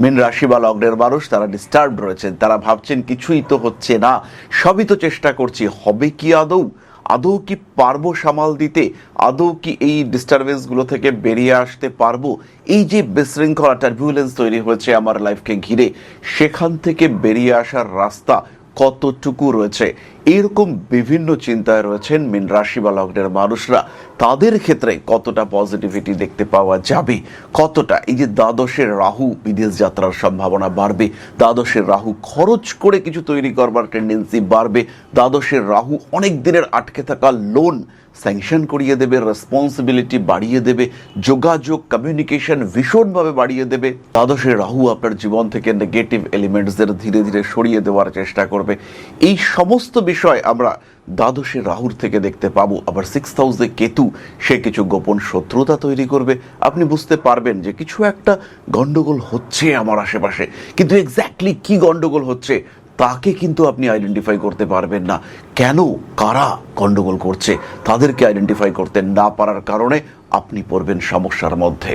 মীন রাশি বা লগ্নের মানুষ তারা ডিস্টার্ব রয়েছেন, তারা ভাবছেন কিছুই তো হচ্ছে না, সবই তো চেষ্টা করছি, হবে কি আদৌ, আদৌ কি পারবো সামাল দিতে, আদৌ কি এই ডিস্টারবেন্সগুলো থেকে বেরিয়ে আসতে পারবো, এই যে বিশৃঙ্খলা টার্বুলেন্স তৈরি হয়েছে আমার লাইফকে ঘিরে, সেখান থেকে বেরিয়ে আসার রাস্তা কতটুকু রয়েছে, এরকম বিভিন্ন চিন্তায় রয়েছেন মীন রাশি বা লগ্নের মানুষরা। তাদের ক্ষেত্রে কতটা পজিটিভিটি দেখতে পাওয়া যাবে, কতটা এই যে দ্বাদশের রাহু বিদেশ যাত্রার সম্ভাবনা বাড়বে, দ্বাদশের রাহু খরচ করে কিছু তৈরি করবার টেন্ডেন্সি বাড়বে, দ্বাদশের রাহু অনেক দিনের আটকে থাকা লোন স্যাংশন করিয়ে দেবে, রেসপন্সিবিলিটি বাড়িয়ে দেবে, যোগাযোগ কমিউনিকেশন ভীষণভাবে বাড়িয়ে দেবে। দ্বাদশের রাহু আপনার জীবন থেকে নেগেটিভ এলিমেন্টসদের ধীরে ধীরে সরিয়ে দেওয়ার চেষ্টা করবে। এই সমস্ত বিষয় আমরা দ্বাদশের রাহুর থেকে দেখতে পাবো। আবার 6th হাউসে কেতু, সে কিছু গোপন শত্রুতা তৈরি করবে। আপনি বুঝতে পারবেন যে কিছু একটা গন্ডগোল হচ্ছে আমার আশেপাশে, কিন্তু এক্স্যাক্টলি কি গন্ডগোল হচ্ছে তাকে কিন্তু আপনি আইডেন্টিফাই করতে পারবেন না। কেন, কারা গন্ডগোল করছে, তাদেরকে আইডেন্টিফাই করতে না পারার কারণে আপনি পড়বেন সমস্যার মধ্যে।